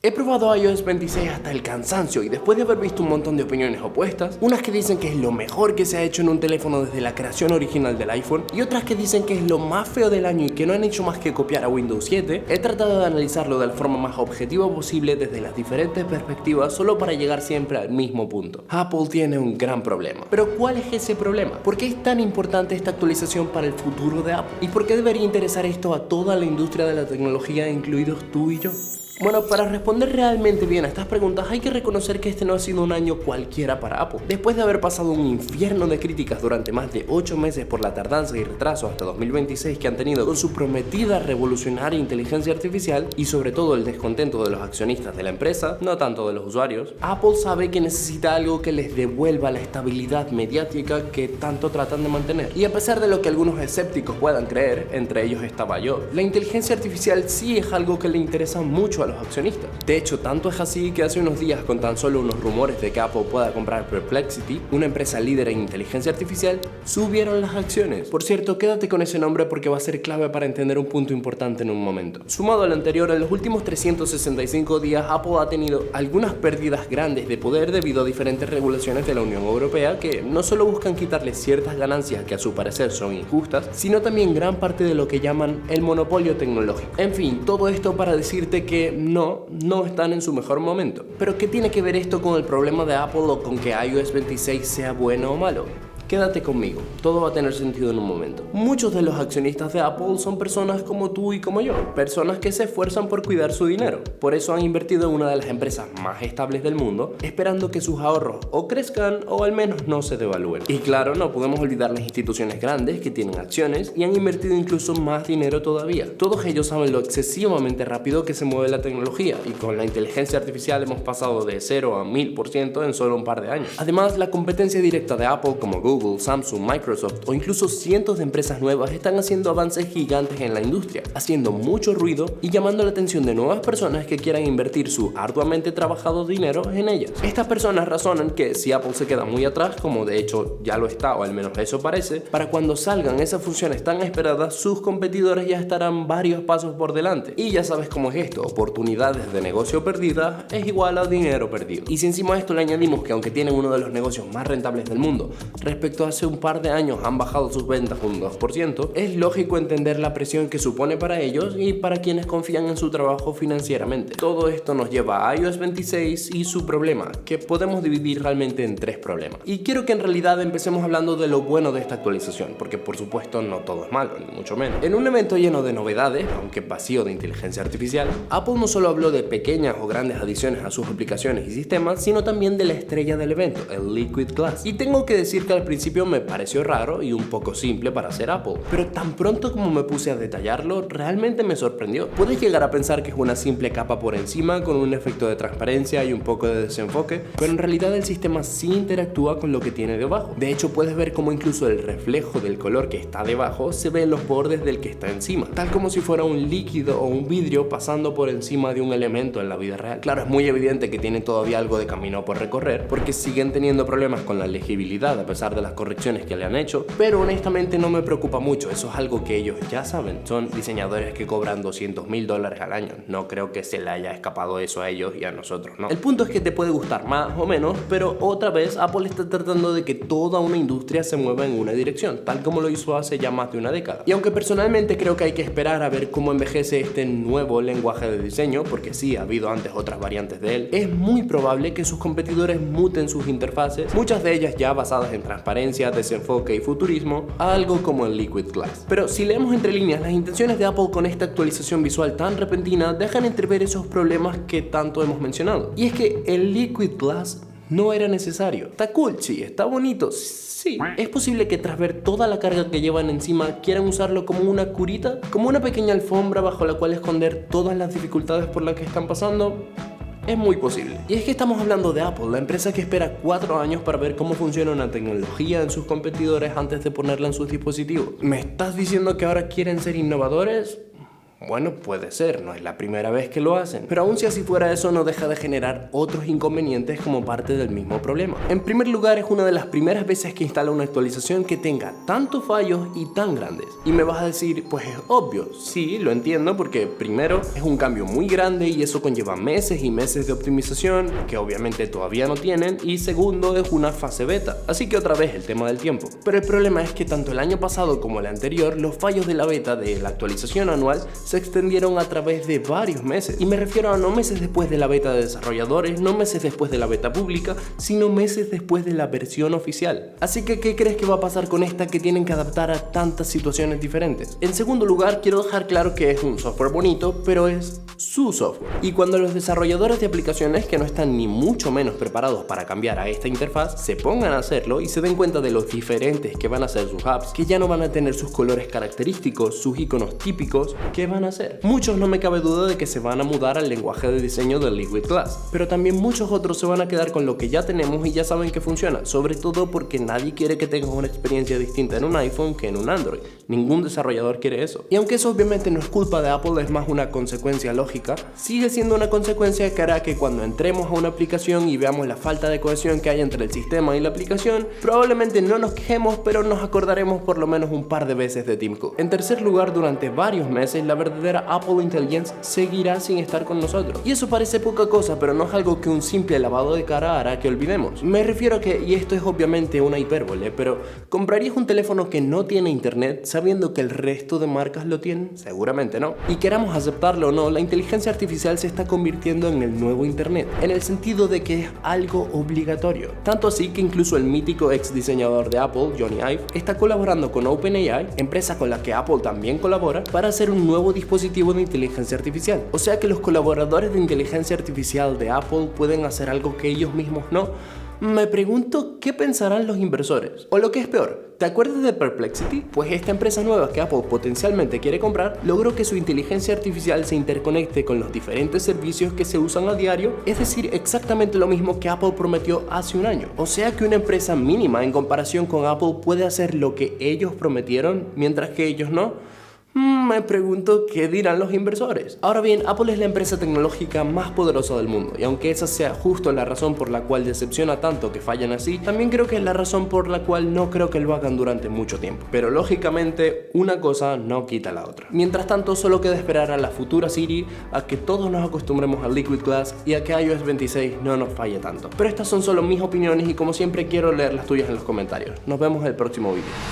He probado iOS 26 hasta el cansancio y después de haber visto un montón de opiniones opuestas, unas que dicen que es lo mejor que se ha hecho en un teléfono desde la creación original del iPhone y otras que dicen que es lo más feo del año y que no han hecho más que copiar a Windows 7, he tratado de analizarlo de la forma más objetiva posible desde las diferentes perspectivas solo para llegar siempre al mismo punto. Apple tiene un gran problema. Pero ¿cuál es ese problema? ¿Por qué es tan importante esta actualización para el futuro de Apple? ¿Y por qué debería interesar esto a toda la industria de la tecnología, incluidos tú y yo? Bueno, para responder realmente bien a estas preguntas hay que reconocer que este no ha sido un año cualquiera para Apple. Después de haber pasado un infierno de críticas durante más de 8 meses por la tardanza y retraso hasta 2026 que han tenido con su prometida revolucionaria inteligencia artificial y sobre todo el descontento de los accionistas de la empresa, no tanto de los usuarios, Apple sabe que necesita algo que les devuelva la estabilidad mediática que tanto tratan de mantener. Y a pesar de lo que algunos escépticos puedan creer, entre ellos estaba yo, la inteligencia artificial sí es algo que le interesa mucho a los accionistas. De hecho, tanto es así que hace unos días, con tan solo unos rumores de que Apple pueda comprar Perplexity, una empresa líder en inteligencia artificial, subieron las acciones. Por cierto, quédate con ese nombre porque va a ser clave para entender un punto importante en un momento. Sumado al anterior, en los últimos 365 días Apple ha tenido algunas pérdidas grandes de poder debido a diferentes regulaciones de la Unión Europea que no solo buscan quitarle ciertas ganancias que a su parecer son injustas, sino también gran parte de lo que llaman el monopolio tecnológico. En fin, todo esto para decirte que no están en su mejor momento. Pero ¿qué tiene que ver esto con el problema de Apple o con que iOS 26 sea bueno o malo? Quédate conmigo, todo va a tener sentido en un momento. Muchos de los accionistas de Apple son personas como tú y como yo, personas que se esfuerzan por cuidar su dinero. Por eso han invertido en una de las empresas más estables del mundo, esperando que sus ahorros o crezcan o al menos no se devalúen. Y claro, no podemos olvidar las instituciones grandes que tienen acciones y han invertido incluso más dinero todavía. Todos ellos saben lo excesivamente rápido que se mueve la tecnología y con la inteligencia artificial hemos pasado de 0 a 1000% en solo un par de años. Además, la competencia directa de Apple como Google, Samsung, Microsoft o incluso cientos de empresas nuevas están haciendo avances gigantes en la industria, haciendo mucho ruido y llamando la atención de nuevas personas que quieran invertir su arduamente trabajado dinero en ellas. Estas personas razonan que si Apple se queda muy atrás, como de hecho ya lo está o al menos eso parece, para cuando salgan esas funciones tan esperadas, sus competidores ya estarán varios pasos por delante. Y ya sabes cómo es esto, oportunidades de negocio perdidas es igual a dinero perdido. Y si encima a esto le añadimos que aunque tienen uno de los negocios más rentables del mundo, respecto a hace un par de años han bajado sus ventas un 2%, es lógico entender la presión que supone para ellos y para quienes confían en su trabajo financieramente. Todo esto nos lleva a iOS 26 y su problema, que podemos dividir realmente en 3 problemas. Y quiero que en realidad empecemos hablando de lo bueno de esta actualización, porque por supuesto no todo es malo, ni mucho menos. En un evento lleno de novedades, aunque vacío de inteligencia artificial, Apple no solo habló de pequeñas o grandes adiciones a sus aplicaciones y sistemas, sino también de la estrella del evento, el Liquid Glass. Y tengo que decir que al principio me pareció raro y un poco simple para ser Apple, pero tan pronto como me puse a detallarlo, realmente me sorprendió. Puedes llegar a pensar que es una simple capa por encima con un efecto de transparencia y un poco de desenfoque, pero en realidad el sistema sí interactúa con lo que tiene debajo. De hecho, puedes ver cómo incluso el reflejo del color que está debajo se ve en los bordes del que está encima, tal como si fuera un líquido o un vidrio pasando por encima de un elemento en la vida real. Claro, es muy evidente que tiene todavía algo de camino por recorrer, porque siguen teniendo problemas con la legibilidad a pesar de las correcciones que le han hecho, pero honestamente no me preocupa mucho, eso es algo que ellos ya saben. Son diseñadores que cobran $200,000 al año, no creo que se le haya escapado eso a ellos y a nosotros, ¿no? El punto es que te puede gustar más o menos, pero otra vez Apple está tratando de que toda una industria se mueva en una dirección, tal como lo hizo hace ya más de una década. Y aunque personalmente creo que hay que esperar a ver cómo envejece este nuevo lenguaje de diseño, porque sí ha habido antes otras variantes de él, es muy probable que sus competidores muten sus interfaces, muchas de ellas ya basadas en transparencia, desenfoque y futurismo, a algo como el Liquid Glass. Pero si leemos entre líneas, las intenciones de Apple con esta actualización visual tan repentina dejan entrever esos problemas que tanto hemos mencionado. Y es que el Liquid Glass no era necesario. Está cool, sí, está bonito, sí. Es posible que tras ver toda la carga que llevan encima quieran usarlo como una curita, como una pequeña alfombra bajo la cual esconder todas las dificultades por las que están pasando. Es muy posible. Y es que estamos hablando de Apple, la empresa que espera 4 años para ver cómo funciona una tecnología en sus competidores antes de ponerla en sus dispositivos. ¿Me estás diciendo que ahora quieren ser innovadores? Bueno, puede ser, no es la primera vez que lo hacen, pero aun si así fuera, eso no deja de generar otros inconvenientes como parte del mismo problema. En primer lugar, es una de las primeras veces que instala una actualización que tenga tantos fallos y tan grandes. Y me vas a decir, pues es obvio, sí, lo entiendo, porque primero es un cambio muy grande y eso conlleva meses y meses de optimización que obviamente todavía no tienen, y segundo, es una fase beta, así que otra vez el tema del tiempo. Pero el problema es que tanto el año pasado como el anterior, los fallos de la beta de la actualización anual se extendieron a través de varios meses, y me refiero a no meses después de la beta de desarrolladores, no meses después de la beta pública, sino meses después de la versión oficial. Así que, ¿qué crees que va a pasar con esta que tienen que adaptar a tantas situaciones diferentes? En segundo lugar, quiero dejar claro que es un software bonito, pero es su software. Y cuando los desarrolladores de aplicaciones que no están ni mucho menos preparados para cambiar a esta interfaz se pongan a hacerlo y se den cuenta de los diferentes que van a ser sus apps, que ya no van a tener sus colores característicos, sus iconos típicos, ¿qué van a hacer? Muchos, no me cabe duda de que se van a mudar al lenguaje de diseño del Liquid Glass, pero también muchos otros se van a quedar con lo que ya tenemos y ya saben que funciona, sobre todo porque nadie quiere que tengas una experiencia distinta en un iPhone que en un Android. Ningún desarrollador quiere eso. Y aunque eso obviamente no es culpa de Apple, es más una consecuencia lógica, sigue siendo una consecuencia que hará que cuando entremos a una aplicación y veamos la falta de cohesión que hay entre el sistema y la aplicación, probablemente no nos quejemos, pero nos acordaremos por lo menos un par de veces de Tim Cook. En tercer lugar, durante varios meses, la verdadera Apple Intelligence seguirá sin estar con nosotros. Y eso parece poca cosa, pero no es algo que un simple lavado de cara hará que olvidemos. Me refiero a que, y esto es obviamente una hipérbole, pero ¿comprarías un teléfono que no tiene internet sabiendo que el resto de marcas lo tienen? Seguramente no. Y queramos aceptarlo o no, la inteligencia artificial se está convirtiendo en el nuevo internet, en el sentido de que es algo obligatorio. Tanto así que incluso el mítico ex diseñador de Apple, Johnny Ive, está colaborando con OpenAI, empresa con la que Apple también colabora, para hacer un nuevo dispositivo de inteligencia artificial. O sea que los colaboradores de inteligencia artificial de Apple pueden hacer algo que ellos mismos no. Me pregunto qué pensarán los inversores. O lo que es peor, ¿te acuerdas de Perplexity? Pues esta empresa nueva que Apple potencialmente quiere comprar logró que su inteligencia artificial se interconecte con los diferentes servicios que se usan a diario, es decir, exactamente lo mismo que Apple prometió hace un año. O sea que una empresa mínima en comparación con Apple puede hacer lo que ellos prometieron, mientras que ellos no. Me pregunto qué dirán los inversores. Ahora bien, Apple es la empresa tecnológica más poderosa del mundo, y aunque esa sea justo la razón por la cual decepciona tanto que fallen así, también creo que es la razón por la cual no creo que lo hagan durante mucho tiempo. Pero lógicamente, una cosa no quita la otra. Mientras tanto, solo queda esperar a la futura Siri, a que todos nos acostumbremos al Liquid Glass y a que iOS 26 no nos falle tanto. Pero estas son solo mis opiniones y como siempre quiero leer las tuyas en los comentarios. Nos vemos en el próximo vídeo.